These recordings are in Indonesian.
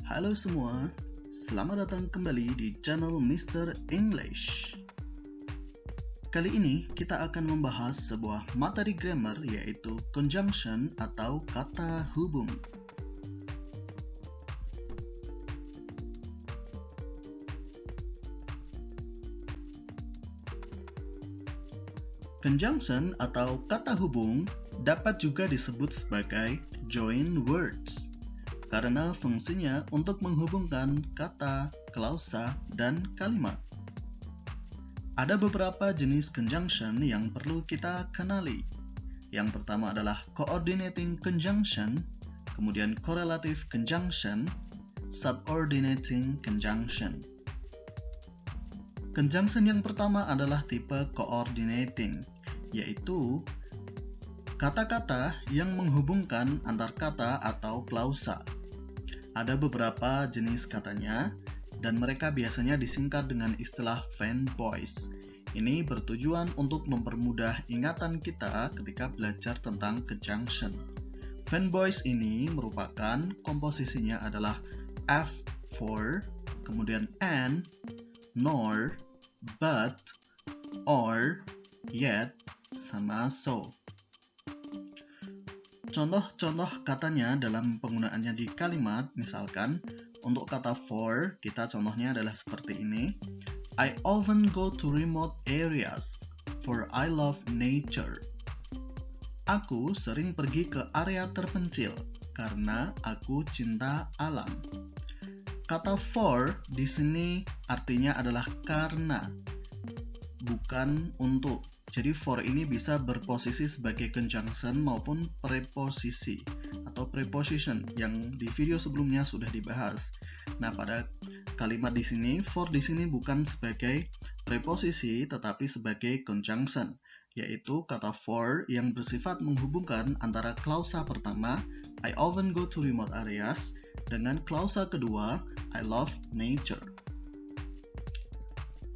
Halo semua, selamat datang kembali di channel Mr. English. Kali ini kita akan membahas sebuah materi grammar yaitu conjunction atau kata hubung. Conjunction atau kata hubung dapat juga disebut sebagai join words karena fungsinya untuk menghubungkan kata, klausa, dan kalimat. Ada beberapa jenis conjunction yang perlu kita kenali. Yang pertama adalah coordinating conjunction, kemudian correlative conjunction, subordinating conjunction. Conjunction yang pertama adalah tipe coordinating, yaitu kata-kata yang menghubungkan antar kata atau klausa. Ada beberapa jenis katanya, dan mereka biasanya disingkat dengan istilah fanboys. Ini bertujuan untuk mempermudah ingatan kita ketika belajar tentang conjunction. Fanboys ini merupakan komposisinya adalah F, for, kemudian and, nor, but, or, yet, sama so. Contoh-contoh katanya dalam penggunaannya di kalimat, misalkan untuk kata for, kita contohnya adalah seperti ini. I often go to remote areas, for I love nature. Aku sering pergi ke area terpencil, karena aku cinta alam. Kata for di sini artinya adalah karena, bukan untuk. Jadi for ini bisa berposisi sebagai conjunction maupun preposisi atau preposition yang di video sebelumnya sudah dibahas. Nah, pada kalimat di sini for di sini bukan sebagai preposisi tetapi sebagai conjunction, yaitu kata for yang bersifat menghubungkan antara klausa pertama I often go to remote areas dengan klausa kedua I love nature.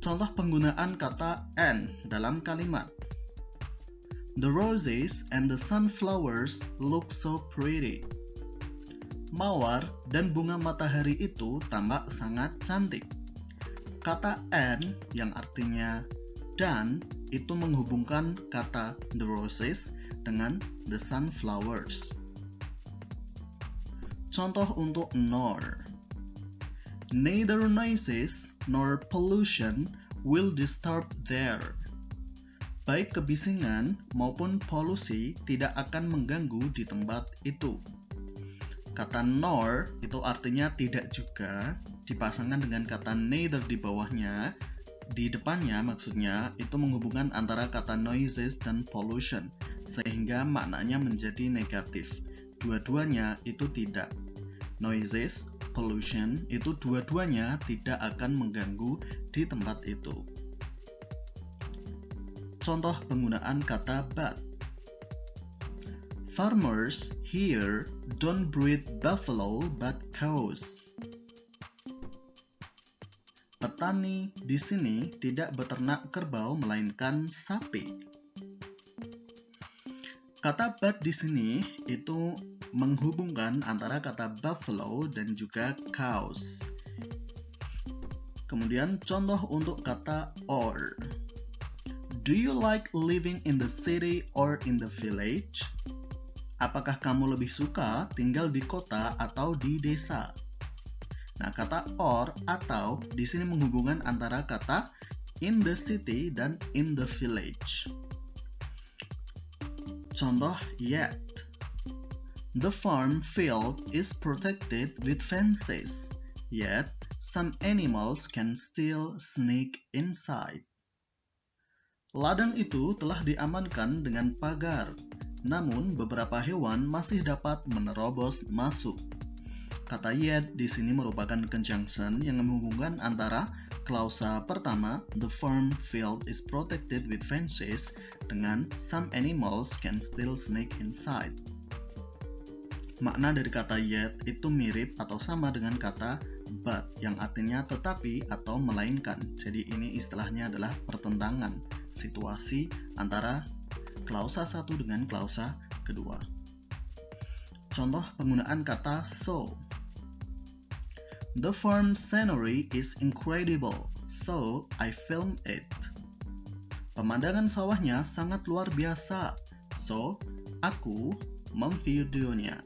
Contoh penggunaan kata and dalam kalimat. The roses and the sunflowers look so pretty. Mawar dan bunga matahari itu tampak sangat cantik. Kata and yang artinya dan itu menghubungkan kata the roses dengan the sunflowers. Contoh untuk nor. Neither noises nor pollution will disturb there. Baik kebisingan maupun polusi tidak akan mengganggu di tempat itu. Kata nor itu artinya tidak juga, dipasangkan dengan kata neither di bawahnya, di depannya maksudnya itu menghubungkan antara kata noises dan pollution, sehingga maknanya menjadi negatif. Dua-duanya itu tidak. Noises, pollution itu dua-duanya tidak akan mengganggu di tempat itu. Contoh penggunaan kata but. Farmers here don't breed buffalo but cows. Petani di sini tidak beternak kerbau melainkan sapi. Kata but di sini itu menghubungkan antara kata buffalo dan juga cows. Kemudian contoh untuk kata or. Do you like living in the city or in the village? Apakah kamu lebih suka tinggal di kota atau di desa? Nah, kata or atau di sini menghubungkan antara kata in the city dan in the village. Contoh yet. The farm field is protected with fences, yet some animals can still sneak inside. Ladang itu telah diamankan dengan pagar, namun beberapa hewan masih dapat menerobos masuk. Kata yet di sini merupakan conjunction yang menghubungkan antara klausa pertama, the farm field is protected with fences, dengan some animals can still sneak inside. Makna dari kata yet itu mirip atau sama dengan kata but yang artinya tetapi atau melainkan. Jadi ini istilahnya adalah pertentangan situasi antara klausa satu dengan klausa kedua. Contoh penggunaan kata so. The farm scenery is incredible, so I filmed it. Pemandangan sawahnya sangat luar biasa, so aku memvideonya.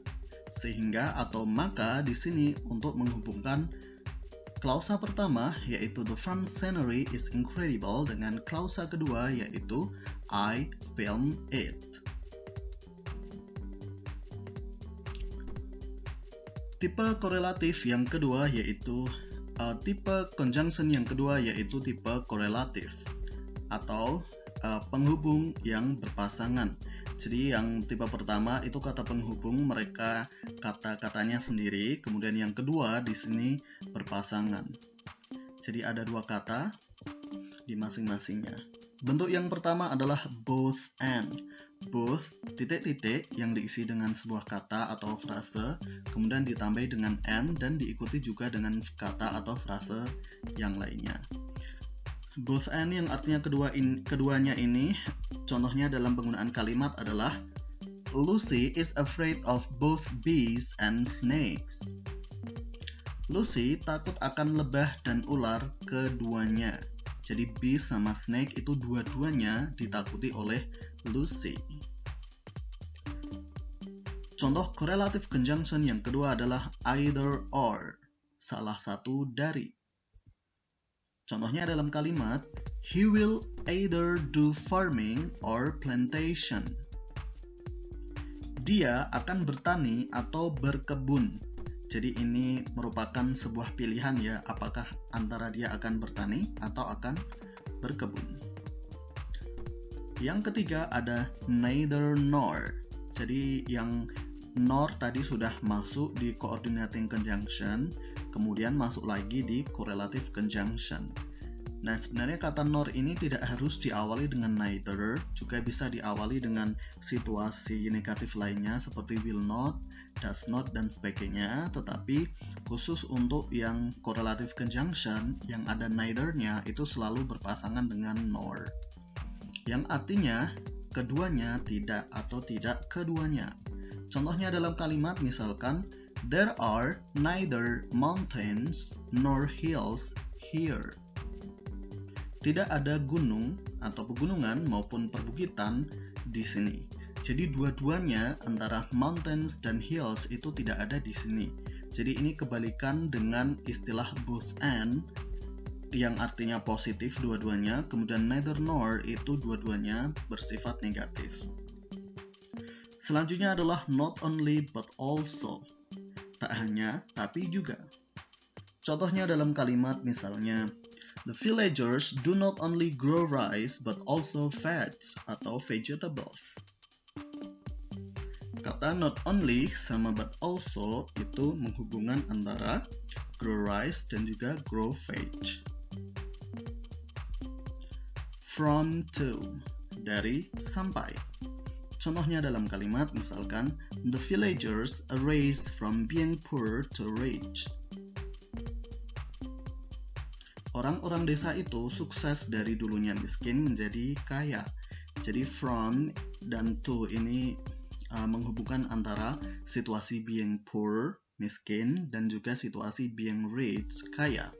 Sehingga atau maka di sini untuk menghubungkan klausa pertama yaitu the farm scenery is incredible dengan klausa kedua yaitu I filmed it. Tipe korelatif yang kedua yaitu tipe conjunction yang kedua yaitu tipe korelatif atau penghubung yang berpasangan. Jadi yang tipe pertama itu kata penghubung, mereka kata-katanya sendiri, kemudian yang kedua di sini berpasangan. Jadi ada dua kata di masing-masingnya. Bentuk yang pertama adalah both and. Both titik-titik yang diisi dengan sebuah kata atau frase, kemudian ditambahi dengan and dan diikuti juga dengan kata atau frase yang lainnya. Both and yang artinya keduanya ini, contohnya dalam penggunaan kalimat adalah Lucy is afraid of both bees and snakes. Lucy takut akan lebah dan ular keduanya. Jadi bees sama snake itu dua-duanya ditakuti oleh Lucy. Contoh correlative conjunction yang kedua adalah either or, salah satu dari. Contohnya dalam kalimat, he will either do farming or plantation. Dia akan bertani atau berkebun. Jadi ini merupakan sebuah pilihan ya, apakah antara dia akan bertani atau akan berkebun. Yang ketiga ada neither nor. Jadi yang nor tadi sudah masuk di coordinating conjunction, kemudian masuk lagi di correlative conjunction. Nah, sebenarnya kata nor ini tidak harus diawali dengan neither, juga bisa diawali dengan situasi negatif lainnya seperti will not, does not, dan sebagainya. Tetapi khusus untuk yang correlative conjunction yang ada neither-nya itu selalu berpasangan dengan nor. Yang artinya keduanya tidak atau tidak keduanya. Contohnya dalam kalimat misalkan, there are neither mountains nor hills here. Tidak ada gunung atau pegunungan maupun perbukitan di sini. Jadi dua-duanya antara mountains dan hills itu tidak ada di sini. Jadi ini kebalikan dengan istilah both and yang artinya positif dua-duanya, kemudian neither nor itu dua-duanya bersifat negatif. Selanjutnya adalah not only but also. Tak hanya, tapi juga. Contohnya dalam kalimat misalnya, the villagers do not only grow rice but also veg atau vegetables. Kata not only sama but also itu menghubungkan antara grow rice dan juga grow veg. From to, dari sampai. Contohnya dalam kalimat misalkan, the villagers raised from being poor to rich. Orang-orang desa itu sukses dari dulunya miskin menjadi kaya. Jadi from dan to ini menghubungkan antara situasi being poor, miskin, dan juga situasi being rich, kaya.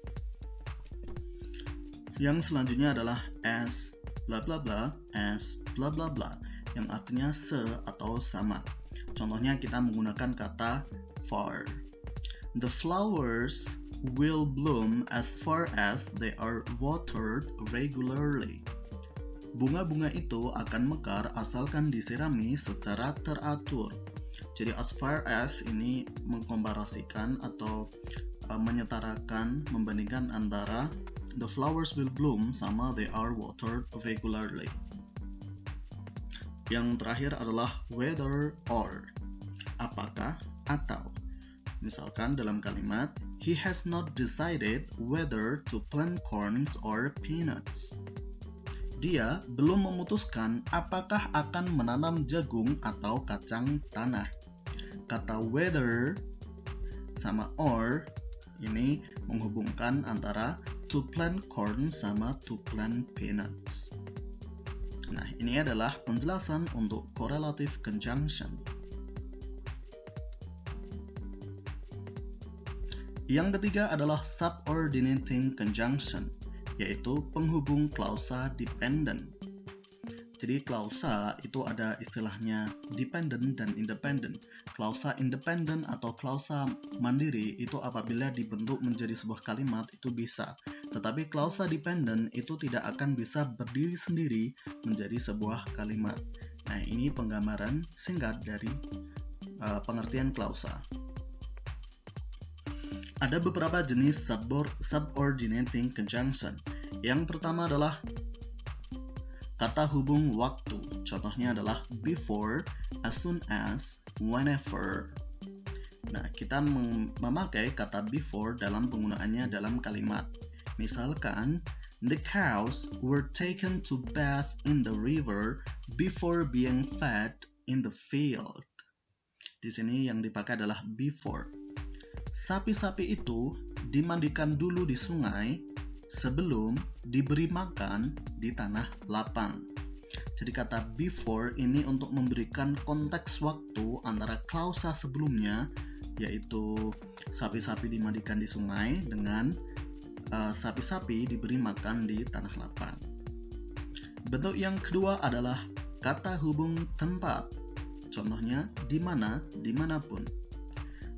Yang selanjutnya adalah as bla bla bla, as bla bla bla, yang artinya se atau sama. Contohnya kita menggunakan kata far. The flowers will bloom as far as they are watered regularly. Bunga-bunga itu akan mekar asalkan disirami secara teratur. Jadi as far as ini mengkomparasikan atau menyetarakan, membandingkan antara the flowers will bloom sama they are watered regularly. Yang terakhir adalah whether or, apakah atau. Misalkan dalam kalimat, he has not decided whether to plant corns or peanuts. Dia belum memutuskan apakah akan menanam jagung atau kacang tanah. Kata whether sama or ini menghubungkan antara to plant corn sama to plant peanuts. Nah, ini adalah penjelasan untuk correlative conjunction. Yang ketiga adalah subordinating conjunction, yaitu penghubung klausa dependent. Jadi klausa itu ada istilahnya dependent dan independent. Klausa independent atau klausa mandiri itu apabila dibentuk menjadi sebuah kalimat itu bisa. Tetapi klausa dependent itu tidak akan bisa berdiri sendiri menjadi sebuah kalimat. Nah, ini penggambaran singkat dari pengertian klausa. Ada beberapa jenis subordinating conjunction. Yang pertama adalah kata hubung waktu. Contohnya adalah before, as soon as, whenever. Nah, kita memakai kata before dalam penggunaannya dalam kalimat. Misalkan, the cows were taken to bath in the river before being fed in the field. Di sini yang dipakai adalah before. Sapi-sapi itu dimandikan dulu di sungai sebelum diberi makan di tanah lapang. Jadi kata before ini untuk memberikan konteks waktu antara klausa sebelumnya, yaitu sapi-sapi dimandikan di sungai, dengan sapi-sapi diberi makan di tanah lapang. Bentuk yang kedua adalah kata hubung tempat. Contohnya di mana, dimanapun.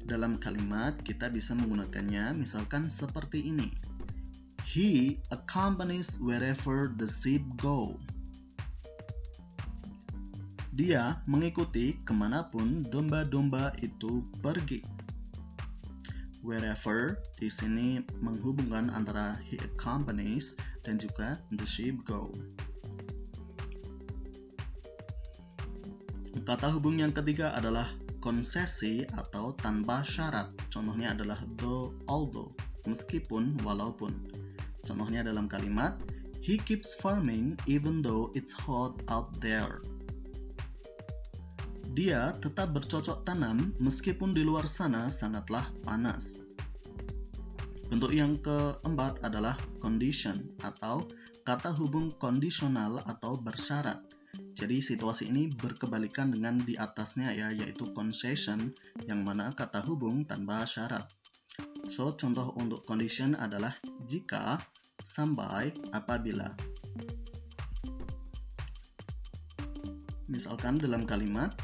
Dalam kalimat kita bisa menggunakannya misalkan seperti ini. He accompanies wherever the sheep go. Dia mengikuti kemanapun domba-domba itu pergi. Wherever di sini menghubungkan antara he accompanies dan juga the sheep go. Kata hubung yang ketiga adalah konsesi atau tanpa syarat. Contohnya adalah though, although, meskipun, walaupun. Contohnya dalam kalimat, he keeps farming even though it's hot out there. Dia tetap bercocok tanam meskipun di luar sana sangatlah panas. Bentuk yang keempat adalah condition atau kata hubung kondisional atau bersyarat. Jadi situasi ini berkebalikan dengan di atasnya ya, yaitu concession yang mana kata hubung tanpa syarat. So, contoh untuk condition adalah jika, sampai, apabila. Misalkan dalam kalimat,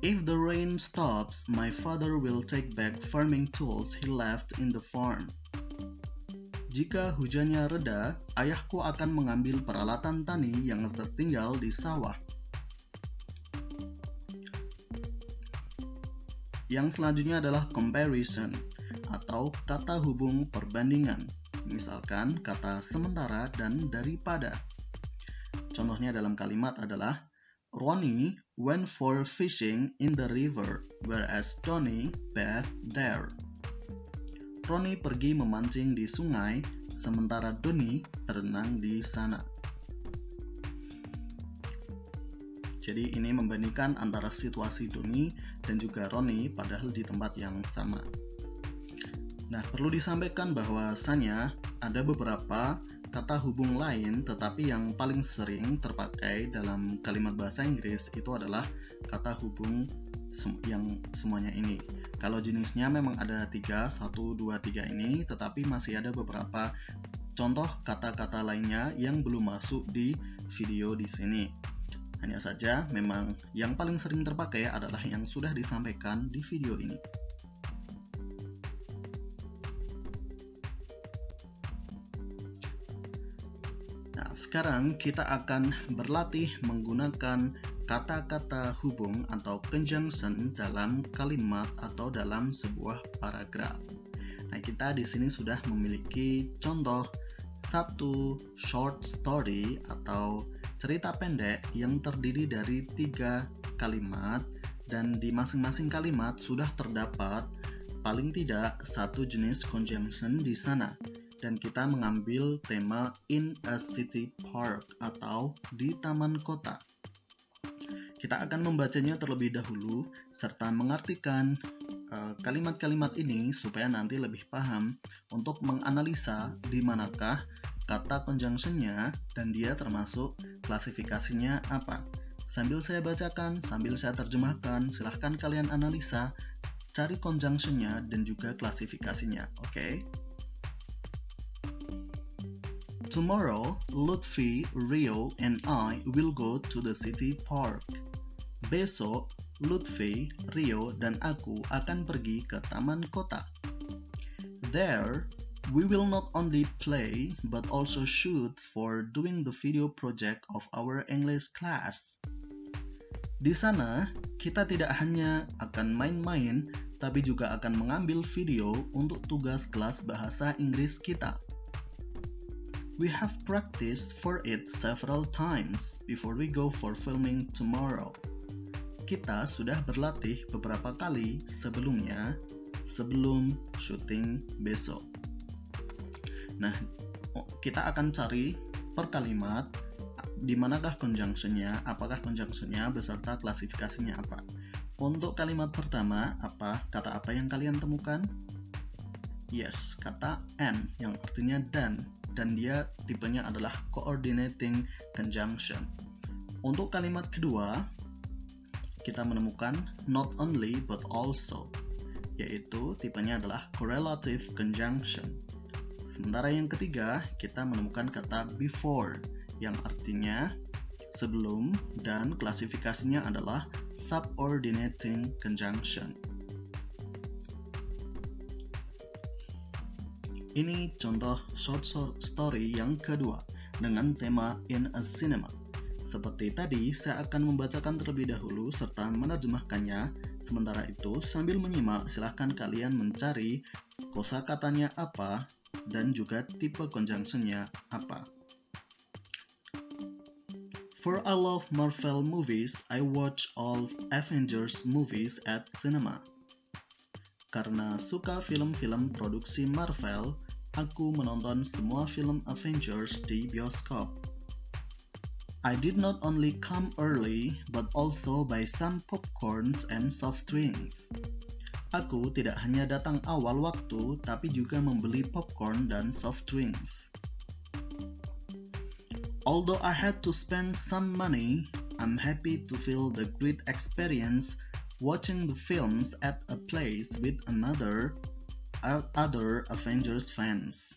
if the rain stops, my father will take back farming tools he left in the farm. Jika hujannya reda, ayahku akan mengambil peralatan tani yang tertinggal di sawah. Yang selanjutnya adalah comparison atau kata hubung perbandingan. Misalkan kata sementara dan daripada. Contohnya dalam kalimat adalah Ronnie went for fishing in the river, whereas Tony bathed there. Ronnie pergi memancing di sungai, sementara Donnie berenang di sana. Jadi ini membandingkan antara situasi Donnie dan juga Ronnie padahal di tempat yang sama. Nah, perlu disampaikan bahwasanya ada beberapa kata hubung lain, tetapi yang paling sering terpakai dalam kalimat bahasa Inggris itu adalah kata hubung yang semuanya ini. Kalau jenisnya memang ada 3, 1, 2, 3 ini, tetapi masih ada beberapa contoh kata-kata lainnya yang belum masuk di video di sini. Hanya saja memang yang paling sering terpakai adalah yang sudah disampaikan di video ini. Nah, sekarang kita akan berlatih menggunakan kata-kata hubung atau conjunction dalam kalimat atau dalam sebuah paragraf. Nah, kita di sini sudah memiliki contoh satu short story atau cerita pendek yang terdiri dari 3 kalimat, dan di masing-masing kalimat sudah terdapat paling tidak satu jenis conjunction di sana. Dan kita mengambil tema in a city park atau di taman kota. Kita akan membacanya terlebih dahulu serta mengartikan kalimat-kalimat ini supaya nanti lebih paham untuk menganalisa di manakah kata conjunction-nya dan dia termasuk klasifikasinya apa. Sambil saya bacakan, sambil saya terjemahkan, silahkan kalian analisa cari conjunction-nya dan juga klasifikasinya, oke? Tomorrow, Lutfi, Rio, and I will go to the city park. Besok, Lutfi, Rio, dan aku akan pergi ke taman kota. There, we will not only play but also shoot for doing the video project of our English class. Di sana, kita tidak hanya akan main-main, tapi juga akan mengambil video untuk tugas kelas bahasa Inggris kita. We have practiced for it several times before we go for filming tomorrow. Kita sudah berlatih beberapa kali sebelum syuting besok. Nah, kita akan cari per kalimat di manakah conjunction-nya, apakah conjunction-nya beserta klasifikasinya apa. Untuk kalimat pertama, kata apa yang kalian temukan? Yes, kata and yang artinya dan dia tipenya adalah coordinating conjunction. Untuk kalimat kedua, kita menemukan not only but also, yaitu tipenya adalah correlative conjunction. Sementara yang ketiga, kita menemukan kata before, yang artinya sebelum dan klasifikasinya adalah subordinating conjunction. Ini contoh short story yang kedua dengan tema In a Cinema. Seperti tadi, saya akan membacakan terlebih dahulu serta menerjemahkannya. Sementara itu, sambil menyimak, silahkan kalian mencari kosakatanya apa dan juga tipe conjunction-nya apa. For I love Marvel movies, I watch all Avengers movies at cinema. Karena suka film-film produksi Marvel, aku menonton semua film Avengers di bioskop. I did not only come early, but also buy some popcorns and soft drinks. Aku tidak hanya datang awal waktu, tapi juga membeli popcorn dan soft drinks. Although I had to spend some money, I'm happy to feel the great experience watching the films at a place with other Avengers fans.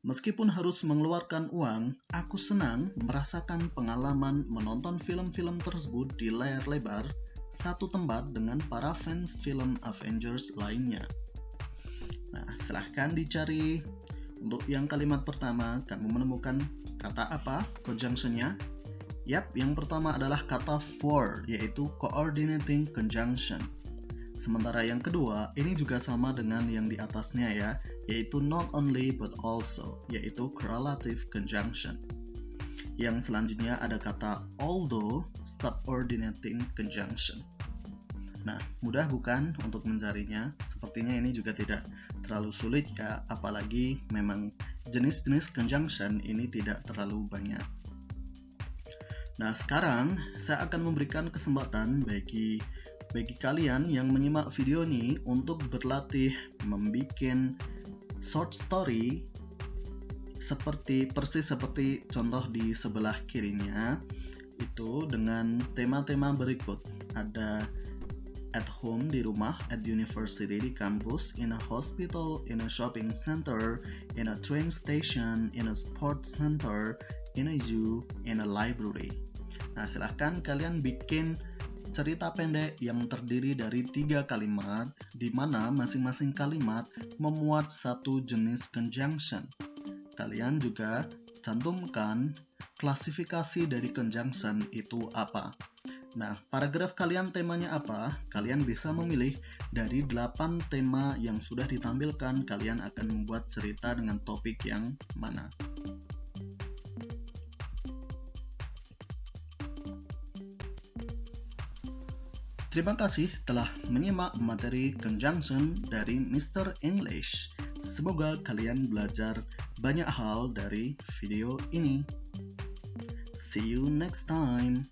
Meskipun harus mengeluarkan uang, aku senang merasakan pengalaman menonton film-film tersebut di layar lebar satu tempat dengan para fans film Avengers lainnya. Nah, silahkan dicari. Untuk yang kalimat pertama, kamu menemukan kata apa conjunction-nya? Yap, yang pertama adalah kata for, yaitu coordinating conjunction. Sementara yang kedua, ini juga sama dengan yang di atasnya ya, yaitu not only but also, yaitu correlative conjunction. Yang selanjutnya ada kata although, subordinating conjunction. Nah, mudah bukan untuk mencarinya? Sepertinya ini juga tidak terlalu sulit ya, apalagi memang jenis-jenis conjunction ini tidak terlalu banyak. Nah, sekarang saya akan memberikan kesempatan bagi kalian yang menyimak video ini untuk berlatih membuat short story persis seperti contoh di sebelah kirinya, itu dengan tema-tema berikut. Ada at home, di rumah, at university, di kampus, in a hospital, in a shopping center, in a train station, in a sports center, in a zoo, in a library. Nah, silahkan kalian bikin cerita pendek yang terdiri dari 3 kalimat, di mana masing-masing kalimat memuat satu jenis conjunction. Kalian juga cantumkan klasifikasi dari conjunction itu apa. Nah, paragraf kalian temanya apa? Kalian bisa memilih dari 8 tema yang sudah ditampilkan. Kalian akan membuat cerita dengan topik yang mana. Terima kasih telah menyimak materi conjunction dari Mr. English. Semoga kalian belajar banyak hal dari video ini. See you next time.